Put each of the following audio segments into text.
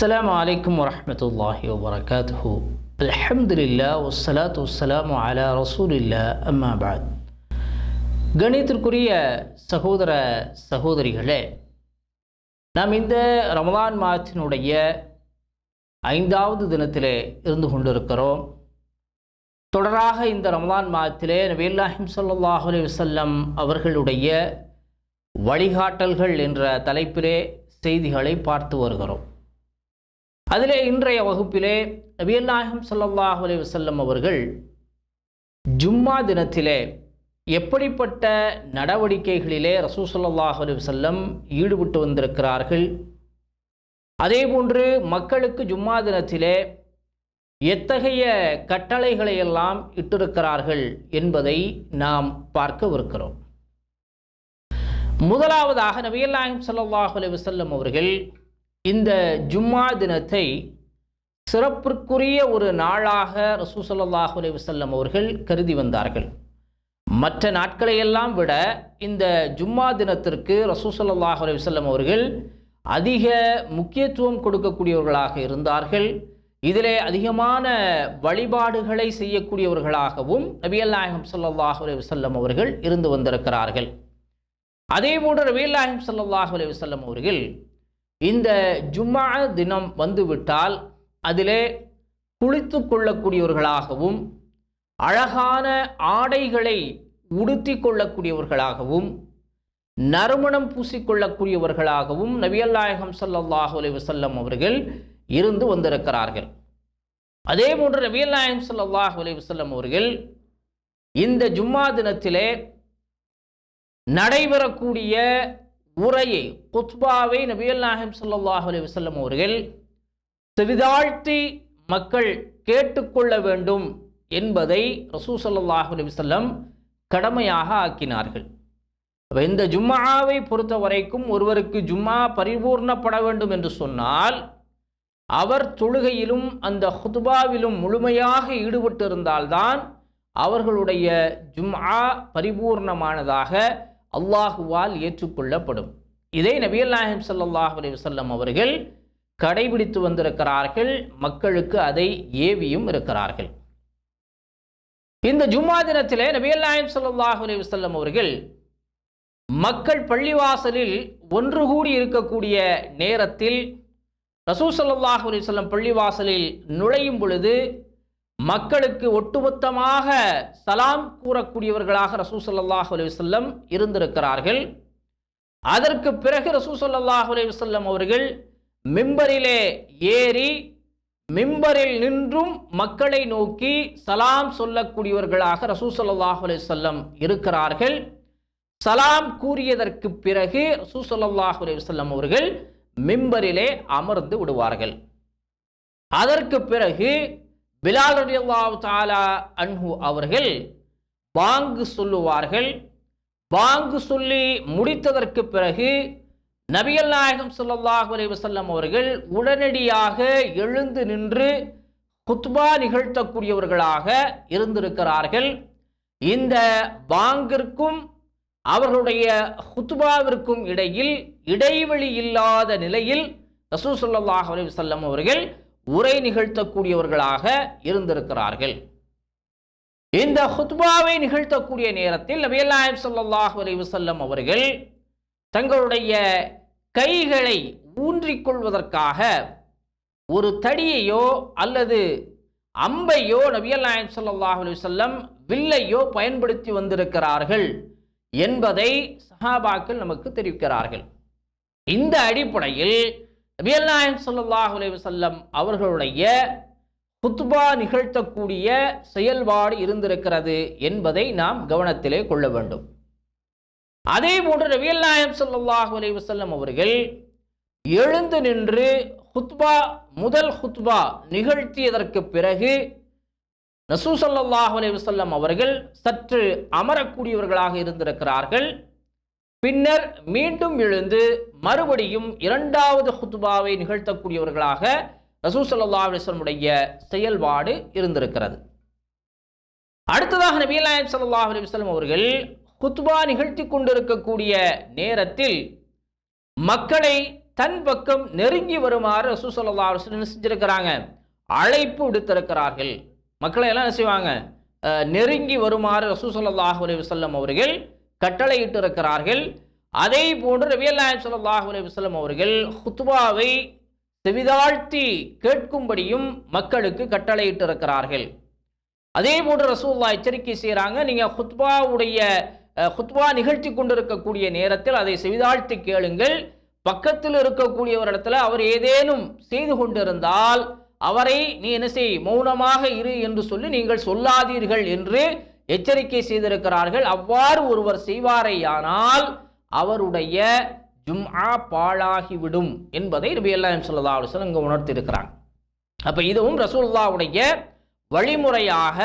السلام عليكم ورحمة الله وبركاته. الحمد لله والصلاة والسلام على رسول الله أما بعد. கணித்திற்குரிய சகோதர சகோதரிகளே, நாம் இந்த ரமலான் மாதத்தினுடைய 5வது தினத்திலே இருந்து கொண்டிருக்கிறோம். தொடராக இந்த ரமலான் மாதத்திலே நபியல்லாஹி ஸல்லல்லாஹு அலைஹி வஸல்லம் அவர்களுடைய வழிகாட்டல்கள் என்ற தலைப்பிலே செய்திகளை பார்த்து வருகிறோம். அதிலே இன்றைய வகுப்பிலே நபியல்லாஹி ஸல்லல்லாஹு அலைஹி வஸல்லம் அவர்கள் ஜும்மா தினத்திலே எப்படிப்பட்ட நடவடிக்கைகளிலே ரசூல் ஸல்லல்லாஹு அலைஹி வஸல்லம் ஈடுபட்டு வந்திருக்கிறார்கள், அதேபோன்று மக்களுக்கு ஜும்மா தினத்திலே எத்தகைய கட்டளைகளை எல்லாம் இட்டிருக்கிறார்கள் என்பதை நாம் பார்க்கவிருக்கிறோம். முதலாவதாக நபியல்லாஹி ஸல்லல்லாஹு அலைஹி வஸல்லம் அவர்கள் இந்த ஜும்மா தினத்தை சிறப்பிற்குரிய ஒரு நாளாக ரசூல் ஸல்லல்லாஹு அலைஹி வஸல்லம் அவர்கள் கருதி வந்தார்கள். மற்ற நாட்களையெல்லாம் விட இந்த ஜும்மா தினத்திற்கு ரசூல் ஸல்லல்லாஹு அலைஹி வஸல்லம் அவர்கள் அதிக முக்கியத்துவம் கொடுக்கக்கூடியவர்களாக இருந்தார்கள். இதிலே அதிகமான வழிபாடுகளை செய்யக்கூடியவர்களாகவும் நபியல்லாஹி ஸல்லல்லாஹு அலைஹி வஸல்லம் அவர்கள் இருந்து வந்திருக்கிறார்கள். அதேபோன்று நபியல்லாஹி ஸல்லல்லாஹு அலைஹி வஸல்லம் அவர்கள் இந்த ஜும்மா தினம் வந்துவிட்டால் அதிலே குளித்து கொள்ளக்கூடியவர்களாகவும் அழகான ஆடைகளை உடுத்தி கொள்ளக்கூடியவர்களாகவும் நறுமணம் பூசிக்கொள்ளக்கூடியவர்களாகவும் நபியல்லாஹி ஸல்லல்லாஹு அலைஹி வஸல்லம் அவர்கள் இருந்து வந்திருக்கிறார்கள். அதேபோன்று நபியல்லாஹி ஸல்லல்லாஹு அலைஹி வஸல்லம் அவர்கள் இந்த ஜும்மா தினத்திலே நடைபெறக்கூடிய உரையை குத்பாவை நபியல்லாஹி ஸல்லல்லாஹு அலைஹி வஸல்லம் அவர்கள் செவிதாழ்த்தி மக்கள் கேட்டுக்கொள்ள வேண்டும் என்பதை ரசூல் ஸல்லல்லாஹு அலைஹி வஸல்லம் கடமையாக ஆக்கினார்கள். இந்த ஜும்மாவை பொறுத்த வரைக்கும் ஒருவருக்கு ஜும்மா பரிபூர்ணப்பட வேண்டும் என்று சொன்னால் அவர் தொழுகையிலும் அந்த குத்பாவிலும் முழுமையாக ஈடுபட்டு இருந்தால்தான் அவர்களுடைய ஜும்ஆ பரிபூர்ணமானதாக அல்லாஹுவால் ஏற்றுக்கொள்ளப்படும். இதை நபியல்லாஹி ஸல்லல்லாஹு அலைஹி வஸல்லம் அவர்கள் கடைபிடித்து வந்திருக்கிறார்கள். மக்களுக்கு அதை ஏவியும் இருக்கிறார்கள். இந்த ஜும்மா தினத்திலே நபியல்லாஹி ஸல்லல்லாஹு அலைஹி வஸல்லம் அவர்கள் மக்கள் பள்ளிவாசலில் ஒன்று கூடி இருக்கக்கூடிய நேரத்தில் ரசூல் ஸல்லல்லாஹு அலைஹி வஸல்லம் பள்ளிவாசலில் நுழையும் பொழுது மக்களுக்கு ஒட்டுமொத்தமாக சலாம் கூறக்கூடியவர்களாக ரசூல் ஸல்லல்லாஹு அலைஹி வஸல்லம் இருந்திருக்கிறார்கள். அதற்கு பிறகு ரசூல் ஸல்லல்லாஹு அலைஹி வஸல்லம் அவர்கள் மிம்பரிலே ஏறி மிம்பரில் நின்றும் மக்களை நோக்கி சலாம் சொல்லக்கூடியவர்களாக ரசூல் ஸல்லல்லாஹு அலைஹி வஸல்லம் இருக்கிறார்கள். சலாம் கூறியதற்கு பிறகு ரசூல் ஸல்லல்லாஹு அலைஹி வஸல்லம் அவர்கள் மிம்பரிலே அமர்ந்து விடுவார்கள். அதற்கு பிறகு பிலால் ரலியல்லாஹு தஆலா அன்ஹு அவர்கள் பாங்கு சொல்லுவார்கள். பாங்கு சொல்லி முடித்ததற்கு பிறகு நபியல்லாஹி ஸல்லல்லாஹு அலைஹி வஸல்லம் அவர்கள் உடனடியாக எழுந்து நின்று குத்பா நிகழ்த்தக்கூடியவர்களாக இருந்திருக்கிறார்கள். இந்த பாங்கிற்கும் அவர்களுடைய குத்பாவிற்கும் இடையில் இடைவெளி இல்லாத நிலையில் ரசூல் ஸல்லல்லாஹு அலைஹி வஸல்லம் அவர்கள் உரை நிகழ்த்தக்கூடியவர்களாக இருந்திருக்கிறார்கள். இந்த குத்பாவை நிகழ்த்தக்கூடிய நேரத்தில் நபியல்லாஹி ஸல்லல்லாஹு அலைஹி வஸல்லம் அவர்கள் தங்களுடைய கைகளை ஊன்றிக்கொள்வதற்காக ஒரு தடியையோ அல்லது அம்பையோ நபியல்லாஹி ஸல்லல்லாஹு அலைஹி வஸல்லம் வில்லையோ பயன்படுத்தி வந்திருக்கிறார்கள் என்பதை சஹாபாக்கள் நமக்கு தெரிவிக்கிறார்கள். இந்த அடிப்படையில் நபியல்லாஹி ஸல்லல்லாஹு அலைஹி வஸல்லம் அவர்களுடைய குத்பா நிகழ்த்தக்கூடிய செயல்பாடு இருந்திருக்கிறது என்பதை நாம் கவனத்திலே கொள்ள வேண்டும். அதே போன்று நபியல்லாஹி ஸல்லல்லாஹு அலைஹி வஸல்லம் அவர்கள் எழுந்து நின்று முதல் குத்பா நிகழ்த்தியதற்கு பிறகு ரசூல் ஸல்லல்லாஹு அலைஹி வஸல்லம் அவர்கள் சற்று அமரக்கூடியவர்களாக இருந்திருக்கிறார்கள். பின்னர் மீண்டும் எழுந்து மறுபடியும் 2வது குத்பாவை நிகழ்த்தக்கூடியவர்களாக ரசூல் ஸல்லல்லாஹு அலைஹி வஸல்லம் உடைய செயல்பாடு இருந்திருக்கிறது. அடுத்ததாக நபியல்லாஹி ஸல்லல்லாஹு அலைஹி வஸல்லம் அவர்கள் குத்பா நிகழ்த்தி கொண்டிருக்கக்கூடிய நேரத்தில் மக்களை தன் பக்கம் நெருங்கி வருமாறு ரசூல் ஸல்லல்லாஹு அலைஹி வஸல்லம் செஞ்சிருக்கிறாங்க, அழைப்பு விடுத்திருக்கிறார்கள். மக்களை எல்லாம் என்ன செய்வாங்க, நெருங்கி வருமாறு ரசூல் ஸல்லல்லாஹு அலைஹி வஸல்லம் அவர்கள் கட்டளையிட்டு இருக்கிறார்கள். அதே போன்று நபிகள் நாயகம் ஸல்லல்லாஹு அலைஹி வஸல்லம் அவர்கள் ஹுத்பாவை செவிதாழ்த்தி கேட்கும்படியும் மக்களுக்கு கட்டளையிட்டு இருக்கிறார்கள். அதே போன்று ரசூலுல்லாஹ் எச்சரிக்கை செய்கிறாங்க, நீங்கள் ஹுத்பா நிகழ்த்தி கொண்டிருக்கக்கூடிய நேரத்தில் அதை செவிதாழ்த்தி கேளுங்கள். பக்கத்தில் இருக்கக்கூடிய ஒரு இடத்துல அவர் ஏதேனும் செய்து கொண்டிருந்தால் அவரை நீ என்ன செய், மௌனமாக இரு என்று சொல்லி நீங்கள் சொல்லாதீர்கள் என்று எச்சரிக்கை செய்திருக்கிறார்கள். அவ்வாறு ஒருவர் செய்வாரேயானால் அவருடைய ஜும்ஆ பாழாகிவிடும் என்பதை நபிகள் நாயகம் ஸல்லல்லாஹு அலைஹி வஸல்லம் இங்கே உணர்த்தி இருக்கிறாங்க. அப்போ இதுவும் ரசூலுல்லாஹ்வுடைய வழிமுறையாக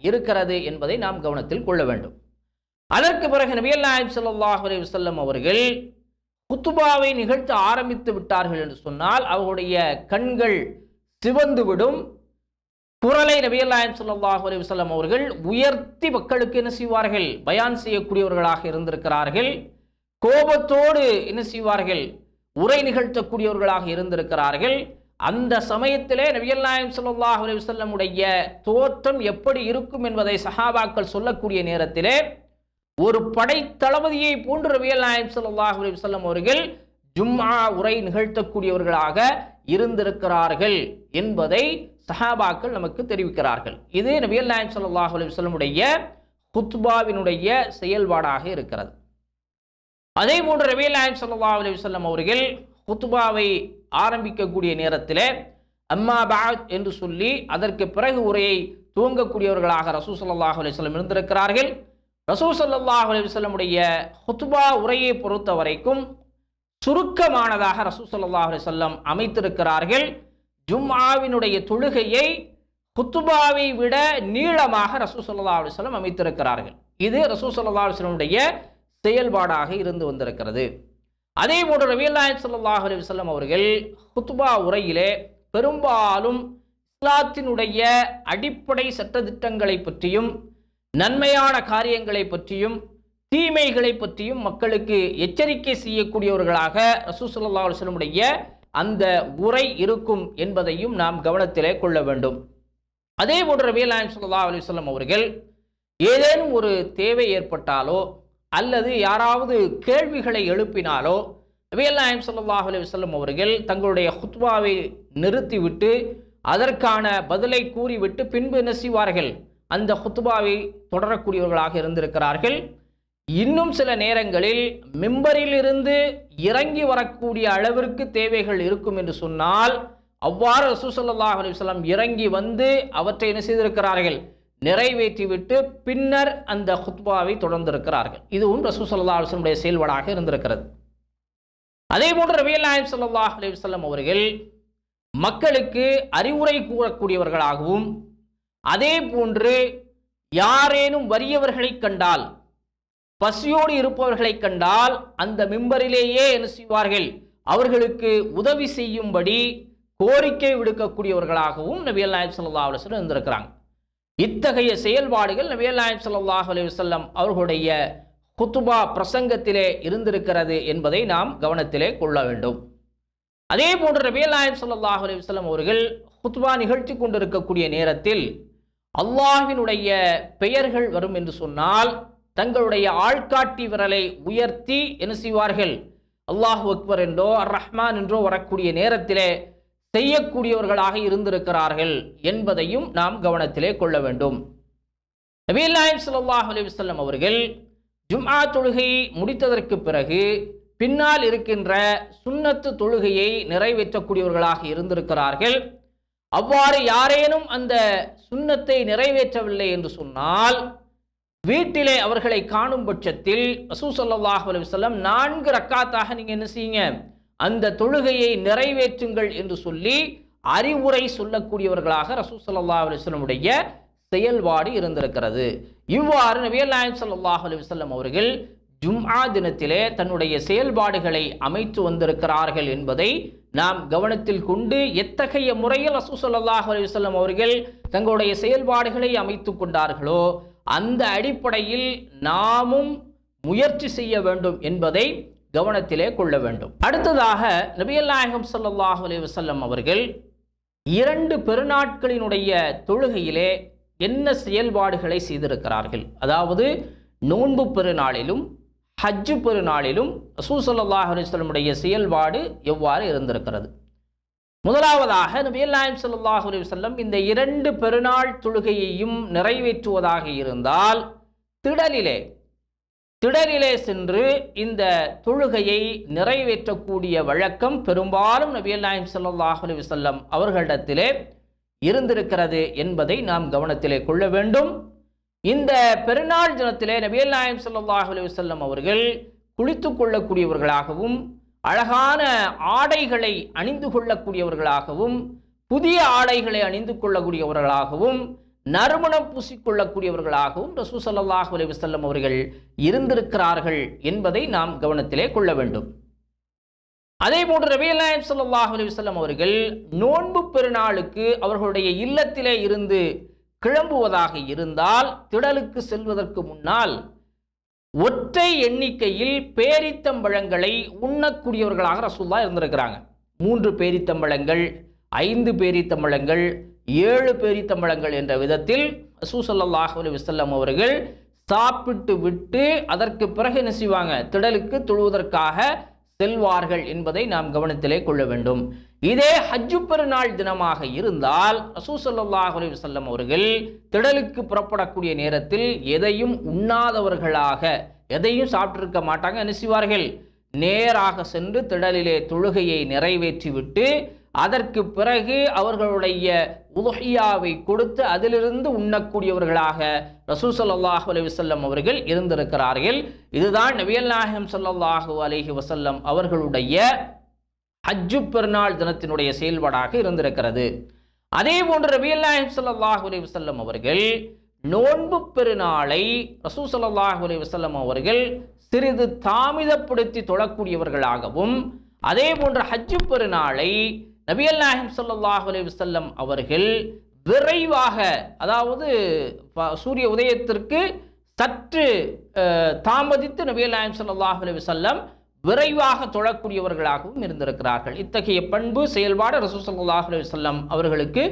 இருக்கிறது என்பதை நாம் கவனத்தில் கொள்ள வேண்டும். அதற்கு பிறகு நபிகள் நாயகம் ஸல்லல்லாஹு அலைஹி வஸல்லம் அவர்கள் குத்துபாவை நிகழ்த்த ஆரம்பித்து விட்டார்கள் என்று சொன்னால் அவருடைய கண்கள் சிவந்துவிடும். குரலை நபிகள் நாயகம் ஸல்லல்லாஹு அலைஹி வஸல்லம் அவர்கள் உயர்த்தி மக்களுக்கு என்ன செய்வார்கள், பயான் செய்யக்கூடியவர்களாக இருந்திருக்கிறார்கள். கோபத்தோடு என்ன செய்வார்கள், உரை நிகழ்த்தக்கூடியவர்களாக இருந்திருக்கிறார்கள். அந்த சமயத்திலே நபிகள் நாயகம் ஸல்லல்லாஹு அலைஹி வஸல்லம் உடைய தோற்றம் எப்படி இருக்கும் என்பதை சஹாபாக்கள் சொல்லக்கூடிய நேரத்திலே ஒரு படை தளபதியை போன்று நபிகள் நாயகம் ஸல்லல்லாஹு அலைஹி வஸல்லம் அவர்கள் ஜும்ஆ உரை நிகழ்த்தக்கூடியவர்களாக இருந்திருக்கிறார்கள் என்பதை சஹாபாக்கள் நமக்கு தெரிவிக்கிறார்கள். இது நபிகள் நாயகம் ஸல்லல்லாஹு அலைஹி வஸல்லம் உடைய குத்பாவினுடைய செயல்பாடாக இருக்கிறது. அதே போன்று நபிகள் நாயகம் ஸல்லல்லாஹு அலைஹி வஸல்லம் அவர்கள் குத்பாவை ஆரம்பிக்கக்கூடிய நேரத்தில் அம்மா பஅத் என்று சொல்லி அதற்கு பிறகு உரையை துவங்கக்கூடியவர்களாக ரசூல் ஸல்லல்லாஹு அலைஹி வஸல்லம் இருந்திருக்கிறார்கள். ரசூல் ஸல்லல்லாஹு அலைஹி வஸல்லம் உடைய குத்பா உரையை பொறுத்த வரைக்கும் சுருக்கமானதாக ரசூல் ஸல்லல்லாஹு அலைஹி வஸல்லம் அமைத்திருக்கிறார்கள். ஜும்ஆவினுடைய தொழுகையை குத்பாவை விட நீளமாக ரசூல் ஸல்லல்லாஹு அலைஹி வஸல்லம் அமைத்திருக்கிறார்கள். இது ரசூல் ஸல்லல்லாஹு அலைஹி வஸல்லம் உடைய செயல்பாடாக இருந்து வந்திருக்கிறது. அதே போன்று நபிகள் நாயகம் ஸல்லல்லாஹு அலைஹி வஸல்லம் அவர்கள் குத்பா உரையிலே பெரும்பாலும் இஸ்லாத்தினுடைய அடிப்படை சட்டதிட்டங்களை பற்றியும் நன்மையான காரியங்களை பற்றியும் தீமைகளை பற்றியும் மக்களுக்கு எச்சரிக்கை செய்யக்கூடியவர்களாக ரசூல் ஸல்லல்லாஹு அலைஹி வஸல்லம் உடைய அந்த உரை இருக்கும் என்பதையும் நாம் கவனத்திலே கொள்ள வேண்டும். அதே போன்று நபிகள் நாயகம் ஸல்லல்லாஹு அலைஹி வஸல்லம் அவர்கள் ஏதேனும் ஒரு தேவை ஏற்பட்டாலோ அல்லது யாராவது கேள்விகளை எழுப்பினாலோ நபிகள் நாயகம் ஸல்லல்லாஹு அலைஹி வஸல்லம் அவர்கள் தங்களுடைய குத்பாவை நிறுத்திவிட்டு அதற்கான பதிலை கூறிவிட்டு பின்பு என்ன செய்வார்கள், அந்த குத்பாவை தொடரக்கூடியவர்களாக இருந்திருக்கிறார்கள். இன்னும் சில நேரங்களில் மிம்பரிலிருந்து இறங்கி வரக்கூடிய அளவிற்கு தேவைகள் இருக்கும் என்று சொன்னால் அவ்வாறு ரசூல் ஸல்லல்லாஹு அலைஹி வஸல்லம் இறங்கி வந்து அவற்றை என்ன செய்திருக்கிறார்கள், நிறைவேற்றிவிட்டு பின்னர் அந்த குத்பாவை தொடர்ந்திருக்கிறார்கள். இதுவும் ரசூல் ஸல்லல்லாஹு அலைஹி வஸல்லம் உடைய செயல்பாடாக இருந்திருக்கிறது. அதே போன்று நபிகள் நாயகம் ஸல்லல்லாஹு அலைஹி வஸல்லம் அவர்கள் மக்களுக்கு அறிவுரை கூறக்கூடியவர்களாகவும் அதே போன்று யாரேனும் வறியவர்களை கண்டால் பசியோடு இருப்பவர்களை கண்டால் அந்த மிம்பரிலேயே என்ன செய்வார்கள், அவர்களுக்கு உதவி செய்யும்படி கோரிக்கை விடுக்கக்கூடியவர்களாகவும் நபிகள் நாயகம் ஸல்லல்லாஹு அலைஹி வஸல்லம் இருந்திருக்கிறாங்க. இத்தகைய செயல்பாடுகள் நபிகள் நாயகம் ஸல்லல்லாஹு அலைஹி வஸல்லம் அவர்களுடைய குத்பா பிரசங்கத்திலே இருந்திருக்கிறது என்பதை நாம் கவனத்திலே கொள்ள வேண்டும். அதே போன்று நபிகள் நாயகம் ஸல்லல்லாஹு அலைஹி வஸல்லம் அவர்கள் குத்பா நிகழ்த்தி கொண்டிருக்கக்கூடிய நேரத்தில் அல்லாஹ்வினுடைய பெயர்கள் வரும் என்று சொன்னால் தங்களுடைய ஆள்காட்டி விரலை உயர்த்தி என்ன செய்வார்கள், அல்லாஹு அக்பர் என்றோ அர் ரஹ்மான் என்றோ வரக்கூடிய நேரத்திலே செய்யக்கூடியவர்களாக இருந்திருக்கிறார்கள் என்பதையும் நாம் கவனத்திலே கொள்ள வேண்டும். நபிகள் நாயகம் ஸல்லல்லாஹு அலைஹி வஸல்லம் அவர்கள் ஜும்ஆ தொழுகையை முடித்ததற்கு பிறகு பின்னால் இருக்கின்ற சுன்னத்து தொழுகையை நிறைவேற்றக்கூடியவர்களாக இருந்திருக்கிறார்கள். அவ்வாறு யாரேனும் அந்த சுன்னத்தை நிறைவேற்றவில்லை என்று சொன்னால் வீட்டிலே அவர்களை காணும் பட்சத்தில் ரசூல் ஸல்லல்லாஹு அலைஹி வஸல்லம் 4 ரக்காத்தாக நீங்கள் என்ன செய்யுங்க, அந்த தொழுகையை நிறைவேற்றுங்கள் என்று சொல்லி அறிவுரை சொல்லக்கூடியவர்களாக ரசூல் ஸல்லல்லாஹு அலைஹி வஸல்லம் உடைய செயல்பாடு இருந்திருக்கிறது. இவ்வாறு நபிகள் நாயகம் ஸல்லல்லாஹு அலைஹி வஸல்லம் அவர்கள் ஜும்ஆ தினத்திலே தன்னுடைய செயல்பாடுகளை அமைத்து வந்திருக்கிறார்கள் என்பதை நாம் கவனத்தில் கொண்டு எத்தகைய முறையில் ரசூல் ஸல்லல்லாஹு அலைஹி வஸல்லம் அவர்கள் தங்களுடைய செயல்பாடுகளை அமைத்து கொண்டார்களோ அந்த அடிப்படையில் நாமும் முயற்சி செய்ய வேண்டும் என்பதை கவனத்திலே கொள்ள வேண்டும். அடுத்ததாக நபிகள் நாயகம் ஸல்லல்லாஹு அலைஹி வஸல்லம் அவர்கள் 2 பெருநாட்களினுடைய தொழுகையிலே என்ன செயல்பாடுகளை செய்திருக்கிறார்கள். அதாவது நோன்பு பெருநாளிலும் ஹஜ்ஜு பெருநாளிலும் ரசூல் ஸல்லல்லாஹு அலைஹி வஸல்லமுடைய செயல்பாடு எவ்வாறு இருந்திருக்கிறது. முதலாவதாக நபிகள் நாயகம் ஸல்லல்லாஹு அலைஹி வஸல்லம் இந்த 2 பெருநாள் தொழுகையையும் நிறைவேற்றுவதாக இருந்தால் திடலிலே சென்று இந்த தொழுகையை நிறைவேற்றக்கூடிய வழக்கம் பெரும்பாலும் நபிகள் நாயகம் ஸல்லல்லாஹு அலைஹி வஸல்லம் அவர்களிடத்திலே இருந்திருக்கிறது என்பதை நாம் கவனத்திலே கொள்ள வேண்டும். இந்த பெருநாள் தினத்திலே நபிகள் நாயகம் ஸல்லல்லாஹு அலைஹி வஸல்லம் அவர்கள் குளித்துக் கொள்ளக்கூடியவர்களாகவும் அழகான ஆடைகளை அணிந்து கொள்ளக்கூடியவர்களாகவும் புதிய ஆடைகளை அணிந்து கொள்ளக்கூடியவர்களாகவும் நறுமணம் பூசிக்கொள்ளக்கூடியவர்களாகவும் ரசூல் ஸல்லல்லாஹு அலைஹி வஸல்லம் அவர்கள் இருந்திருக்கிறார்கள் என்பதை நாம் கவனத்திலே கொள்ள வேண்டும். அதே போன்று நபிகள் நாயகம் ஸல்லல்லாஹு அலைஹி வஸல்லம் அவர்கள் நோன்பு பெருநாளுக்கு அவர்களுடைய இல்லத்திலே இருந்து கிளம்புவதாக இருந்தால் திடலுக்கு செல்வதற்கு முன்னால் ஒற்றை எண்ணிக்கையில் பேரித்தம்பழங்களை உண்ணக்கூடியவர்களாக ரசூலுல்லாஹ் இருந்திருக்கிறாங்க. 3 பேரித்தம்பழங்கள், 5 பேரித்தம்பழங்கள், 7 பேரித்தம்பழங்கள் என்ற விதத்தில் ரசூல் ஸல்லல்லாஹு அலைஹி வஸல்லம் அவர்கள் சாப்பிட்டு விட்டு அதற்கு பிறகு என்ன செய்வாங்க, திடலுக்கு தொழுவதற்காக செல்வார்கள் என்பதை நாம் கவனத்திலே கொள்ள வேண்டும். இதே ஹஜ்ஜு பெருநாள் தினமாக இருந்தால் ரசூல் ஸல்லல்லாஹு அலைஹி வஸல்லம் அவர்கள் திடலுக்கு புறப்படக்கூடிய நேரத்தில் எதையும் உண்ணாதவர்களாக, எதையும் சாப்பிட்டிருக்க மாட்டாங்க. என்ன செய்வார்கள், நேராக சென்று திடலிலே தொழுகையை நிறைவேற்றிவிட்டு அதற்கு பிறகு அவர்களுடைய உதுஹியாவை கொடுத்து அதிலிருந்து உண்ணக்கூடியவர்களாக ரசூல் ஸல்லல்லாஹு அலைஹி வஸல்லம் அவர்கள் இருந்திருக்கிறார்கள். இதுதான் நபிகள் நாயகம் ஸல்லல்லாஹு அலைஹி வஸல்லம் அவர்களுடைய ஹஜ்ஜு பெருநாள் தினத்தினுடைய செயல்பாடாக இருந்திருக்கிறது. அதே போன்று நபிகள் நாயகம் ஸல்லல்லாஹு அலைஹி வஸல்லம் அவர்கள் நோன்பு பெருநாளை ரசூல் ஸல்லல்லாஹு அலைஹி வஸல்லம் அவர்கள் சிறிது தாமதப்படுத்தி தொழக்கூடியவர்களாகவும், அதே போன்ற ஹஜ்ஜு பெருநாளை நபிகள் நாயகம் ஸல்லல்லாஹு அலைஹி வஸல்லம் அவர்கள் விரைவாக, அதாவது சூரிய உதயத்திற்கு சற்று தாமதித்து நபிகள் நாயகம் ஸல்லல்லாஹு அலைஹி வஸல்லம் விரைவாக தொழக்கூடியவர்களாகவும் இருந்திருக்கிறார்கள். இத்தகைய பண்பு செயல்பாடு ரசூல் ஸல்லல்லாஹு அலைஹி வஸல்லம் அவர்களுக்கு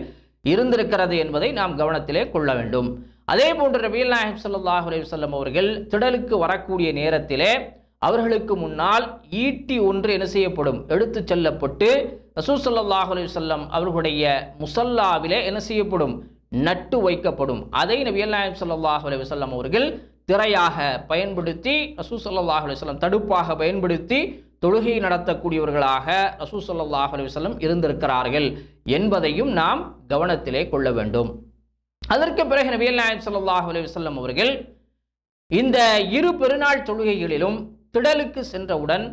இருந்திருக்கிறது என்பதை நாம் கவனத்திலே கொள்ள வேண்டும். அதே போன்று நபிகள் நாயகம் ஸல்லல்லாஹு அலைஹி வஸல்லம் அவர்கள் திடலுக்கு வரக்கூடிய நேரத்திலே அவர்களுக்கு முன்னால் ஈட்டி ஒன்று என்ன செய்யப்படும், எடுத்து செல்லப்பட்டு ரசூல் ஸல்லல்லாஹு அலைஹி வஸல்லம் அவர்களுடைய முஸல்லாவிலே என்ன செய்யப்படும், நட்டு வைக்கப்படும். அதை நபிகள் நாயகம் ஸல்லல்லாஹு அலைஹி வஸல்லம் அவர்கள் திரையாக பயன்படுத்தி ரசூல் ஸல்லல்லாஹு அலைஹி வஸல்லம் தடுப்பாக பயன்படுத்தி தொழுகை நடத்தக்கூடியவர்களாக ரசூல் ஸல்லல்லாஹு அலைஹி வஸல்லம் இருந்திருக்கிறார்கள் என்பதையும் நாம் கவனத்திலே கொள்ள வேண்டும். அதற்கு பிறகு நபிகள் நாயகம் ஸல்லல்லாஹு அலைஹி வஸல்லம் அவர்கள் இந்த 2 பெருநாள் தொழுகைகளிலும் திடலுக்கு சென்றவுடன்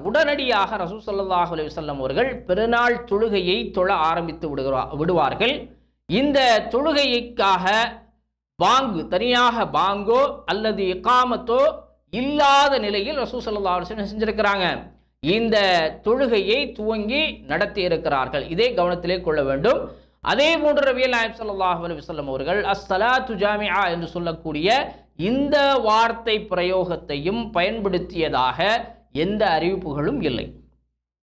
உடனடியாக ரசூல் ஸல்லல்லாஹு அலைஹி வஸல்லம் அவர்கள் பெருநாள் தொழுகையை தொழ ஆரம்பித்து விடுவார்கள். இந்த தொழுகைக்காக தனியாக பாங்கோ அல்லது இகாமத்தோ இல்லாத நிலையில் ரசூல் ஸல்லல்லாஹு அலைஹி வஸல்லம் செஞ்சிருக்கிறாங்க. இந்த தொழுகையை துவங்கி நடத்தி இருக்கிறார்கள். இதை கவனத்திலே கொள்ள வேண்டும். அதே போன்று நபிகள் நாயகம் ஸல்லல்லாஹு அலைஹி வஸல்லம் அவர்கள் அஸ்ஸலாத்து ஜாமிஆ என்று சொல்லக்கூடிய இந்த வார்த்தை பிரயோகத்தையும் பயன்படுத்தியதாக எந்த அறிவிப்புகளும் இல்லை.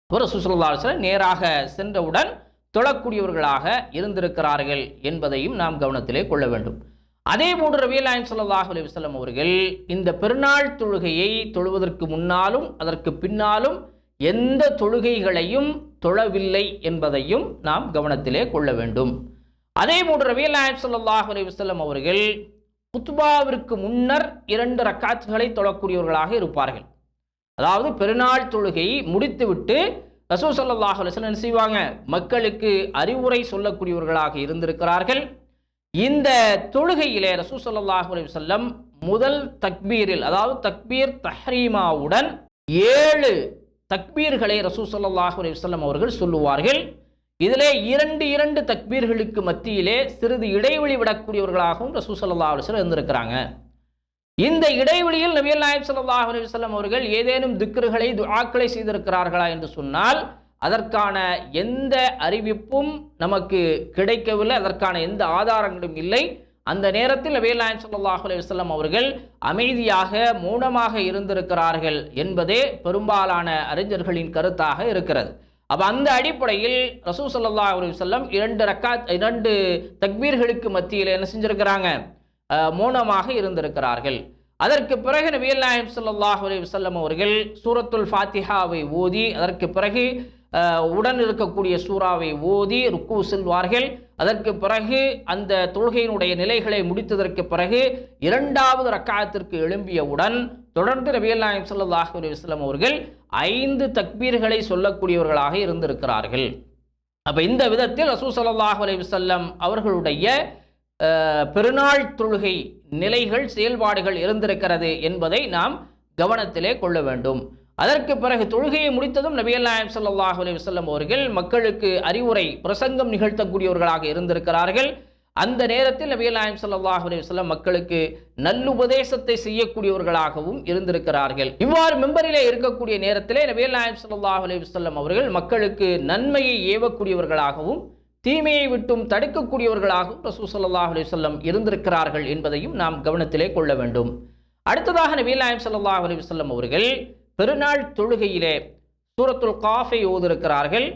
ரசூல் ஸல்லல்லாஹு அலைஹி வஸல்லம் நேராக சென்றவுடன் தொழக்கூடியவர்களாக இருந்திருக்கிறார்கள் என்பதையும் நாம் கவனத்திலே கொள்ள வேண்டும். அதே போன்று நபிகள் நாயகம் ஸல்லல்லாஹு அலைஹி வஸல்லம் அவர்கள் இந்த பெருநாள் தொழுகையை தொழுவதற்கு முன்னாலும் அதற்கு பின்னாலும் எந்த தொழுகைகளையும் தொழவில்லை என்பதையும் நாம் கவனத்திலே கொள்ள வேண்டும். அதே போன்று நபிகள் நாயகம் ஸல்லல்லாஹு அலைஹி வஸல்லம் அவர்கள் குத்பாவிற்கு முன்னர் 2 ரக்காத்துகளை தொழக்கூடியவர்களாக இருப்பார்கள். அதாவது பெருநாள் தொழுகையை முடித்துவிட்டு ரசூல் ஸல்லல்லாஹு அலைஹி வஸல்லம் என்ன செய்வாங்க, மக்களுக்கு அறிவுரை சொல்லக்கூடியவர்களாக இருந்திருக்கிறார்கள். இந்த தொழுகையிலே ரசூல் ஸல்லல்லாஹு அலைஹி வஸல்லம் முதல் தக்பீரில், அதாவது தக்பீர் தஹ்ரீமாவுடன் 7 தக்பீர்களை ரசூல் ஸல்லல்லாஹு அலைஹி வஸல்லம் அவர்கள் சொல்லுவார்கள். இதிலே 2 தக்பீர்களுக்கு மத்தியிலே சிறிது இடைவெளி விடக்கூடியவர்களாகவும் ரசூல் ஸல்லல்லாஹு அலைஹி வஸல்லம் இருந்திருக்கிறாங்க. இந்த இடைவெளியில் நபிகள் நாயகம் ஸல்லல்லாஹு அலைஹி வஸல்லம் அவர்கள் ஏதேனும் திக்ருகளை, துஆக்களை செய்திருக்கிறார்களா என்று சொன்னால் அதற்கான எந்த அறிவிப்பும் நமக்கு கிடைக்கவில்லை, அதற்கான எந்த ஆதாரங்களும் இல்லை. அந்த நேரத்தில் நபிகள் நாயகம் ஸல்லல்லாஹு அலைஹி வஸல்லம் அவர்கள் அமைதியாக மௌனமாக இருந்திருக்கிறார்கள் என்பதே பெரும்பாலான அறிஞர்களின் கருத்தாக இருக்கிறது. அப்போ அந்த அடிப்படையில் ரசூல் ஸல்லல்லாஹு அலைஹி வஸல்லம் 2 தக்பீர்களுக்கு மத்தியில் என்ன செஞ்சிருக்கிறாங்க, மௌனமாக இருந்திருக்கிறார்கள். அதற்கு பிறகு நபிகள் நாயகம் ஸல்லல்லாஹு அலைஹி வஸல்லம் அவர்கள் சூரத்துல் ஃபாத்திஹாவை ஓதி அதற்கு பிறகு உடன் இருக்கக்கூடிய சூறாவை ஓதி ருக்கு செல்வார்கள். அதற்கு பிறகு அந்த தொழுகையினுடைய நிலைகளை முடித்ததற்கு பிறகு 2வது ரக்காத்திற்கு எழும்பியவுடன் தொடர்ந்து நபிகள் நாயகம் ஸல்லல்லாஹு அலைஹி வஸல்லம் அவர்கள் 5 தக்பீர்களை சொல்லக்கூடியவர்களாக இருந்திருக்கிறார்கள். அப்போ இந்த விதத்தில் ரசூல் ஸல்லல்லாஹு அலைஹி வஸல்லம் அவர்களுடைய பெருநாள் தொழுகை நிலைகள் செயல்பாடுகள் இருந்திருக்கிறது என்பதை நாம் கவனத்திலே கொள்ள வேண்டும். அதற்கு பிறகு தொழுகையை முடித்ததும் நபிகள் நாயகம் ஸல்லல்லாஹு அலைஹி வஸல்லம் அவர்கள் மக்களுக்கு அறிவுரை பிரசங்கம் நிகழ்த்தக்கூடியவர்களாக இருந்திருக்கிறார்கள். அந்த நேரத்தில் நபிகள் நாயகம் ஸல்லல்லாஹு அலைஹி வஸல்லம் மக்களுக்கு நல்லுபதேசத்தை செய்யக்கூடியவர்களாகவும் இருந்திருக்கிறார்கள். இவ்வாறு மெம்பரிலே இருக்கக்கூடிய நேரத்திலே நபிகள் நாயகம் ஸல்லல்லாஹு அலைஹி வஸல்லம் அவர்கள் மக்களுக்கு நன்மையை ஏவக்கூடியவர்களாகவும் தீமையை விட்டும் தடுக்கக்கூடியவர்களாகவும் ரசூல் ஸல்லல்லாஹு அலைஹி வஸல்லம் இருந்திருக்கிறார்கள் என்பதையும் நாம் கவனத்திலே கொள்ள வேண்டும். அடுத்ததாக நபிகள் நாயகம் ஸல்லல்லாஹு அலைஹி வஸல்லம் அவர்கள் பெருநாள் தொழுகையிலே சூரத்துல் காஃபை ஓதிருக்கிறார்கள்.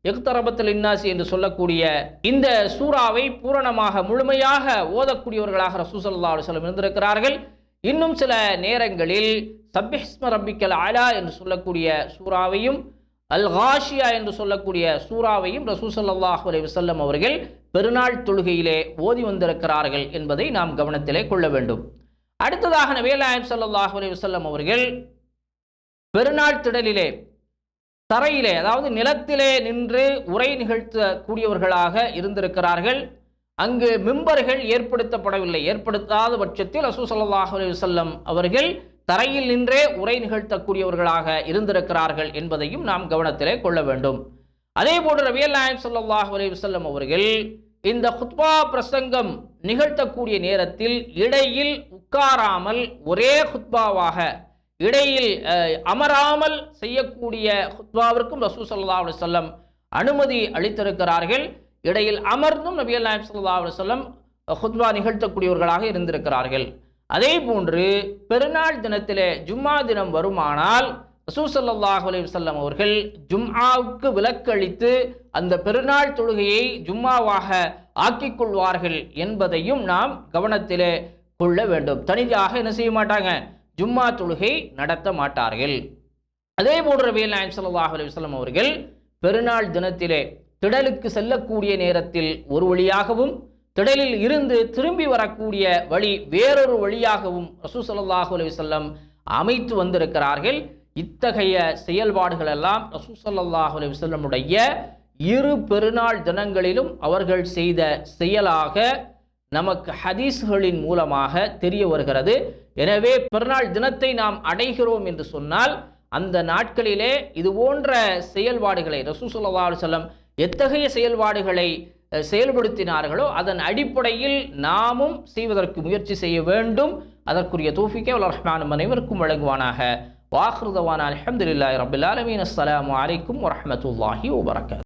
இக்தரபத் லின்னாஸ் என்று சொல்லக்கூடிய இந்த சூறாவை பூரணமாக முழுமையாக ஓதக்கூடியவர்களாக ரசூல் ஸல்லல்லாஹு அலைஹி வஸல்லம் இருந்திருக்கிறார்கள். இன்னும் சில நேரங்களில் சப்பிஹ்ஸ்ம ரப்பிக்கல் அலா என்று சொல்லக்கூடிய சூறாவையும் அல் காஷியா என்று சொல்லக்கூடிய சூறாவையும் ரசூல் ஸல்லல்லாஹு அலைஹி வஸல்லம் அவர்கள் பெருநாள் தொழுகையிலே ஓதி வந்திருக்கிறார்கள் என்பதை நாம் கவனத்திலே கொள்ள வேண்டும். அடுத்ததாக நபிகள் நாயகம் ஸல்லல்லாஹு அலைஹி வஸல்லம் அவர்கள் பெருநாள் திடலிலே தரையிலே அதாவது நிலத்திலே நின்று உரை நிகழ்த்தக்கூடியவர்களாக இருந்திருக்கிறார்கள். அங்கு மிம்பர்கள் ஏற்படுத்தப்படவில்லை. ஏற்படுத்தாத பட்சத்தில் ரசூல் ஸல்லல்லாஹு அலைஹி வஸல்லம் அவர்கள் தரையில் நின்றே உரை நிகழ்த்தக்கூடியவர்களாக இருந்திருக்கிறார்கள் என்பதையும் நாம் கவனத்திலே கொள்ள வேண்டும். அதே போன்று நபிகள் நாயகம் ஸல்லல்லாஹு அலைஹி வஸல்லம் அவர்கள் இந்த குத்பா பிரசங்கம் நிகழ்த்தக்கூடிய நேரத்தில் இடையில் உட்காராமல் ஒரே குத்பாவாக இடையில் அமராமல் செய்யக்கூடிய குத்பாவிற்கும் ரசூல் ஸல்லல்லாஹு அலைஹி வஸல்லம் அனுமதி அளித்திருக்கிறார்கள். இடையில் அமர்ந்தும் நபிகள் நாயகம் ஸல்லல்லாஹு அலைஹி வஸல்லம் குத்பா நிகழ்த்தக்கூடியவர்களாக இருந்திருக்கிறார்கள். அதே போன்று பெருநாள் தினத்திலே ஜும்மா தினம் வருமானால் ரசூல் ஸல்லல்லாஹு அலைஹி வஸல்லம் அவர்கள் ஜும்ஆவுக்கு விலக்களித்து அந்த பெருநாள் தொழுகையை ஜும்மாவாக ஆக்கிக் கொள்வார்கள் என்பதையும் நாம் கவனத்திலே கொள்ள வேண்டும். தனியாக என்ன செய்ய மாட்டாங்க, ஜும்மா தொழுகை நடத்த மாட்டார்கள். அதே போன்று நபிகள் நாயகம் ஸல்லல்லாஹு அலைஹி வஸல்லம் அவர்கள் பெருநாள் தினத்திலே திடலுக்கு செல்லக்கூடிய நேரத்தில் ஒரு வழியாகவும் திடலில் இருந்து திரும்பி வரக்கூடிய வழி வேறொரு வழியாகவும் ரசூல் ஸல்லல்லாஹு அலைஹி வஸல்லம் அமைத்து வந்திருக்கிறார்கள். இத்தகைய செயல்பாடுகள் எல்லாம் ரசூல் ஸல்லல்லாஹு அலைஹி வஸல்லமுடைய 2 பெருநாள் தினங்களிலும் அவர்கள் செய்த செயலாக நமக்கு ஹதீஸ்களின் மூலமாக தெரிய வருகிறது. எனவே பெருநாள் தினத்தை நாம் அடைகிறோம் என்று சொன்னால் அந்த நாட்களிலே இது போன்ற செயல்பாடுகளை ரசூல் ஸல்லல்லாஹு அலைஹி வஸல்லம் எத்தகைய செயல்பாடுகளை செயல்படுத்தினார்களோ அதன் அடிப்படையில் நாமும் செய்வதற்கு முயற்சி செய்ய வேண்டும். அதற்குரிய தௌஃபீக்கை வல்ல ரஹ்மான் அனைவருக்கும் வழங்குவானாக. வாஹிரு தவானா அல்ஹம்துலில்லாஹி ரப்பில் ஆலமீன். அஸ்ஸலாமு அலைக்கும் வரஹ்மத்துல்லாஹி வபரகாத்துஹு.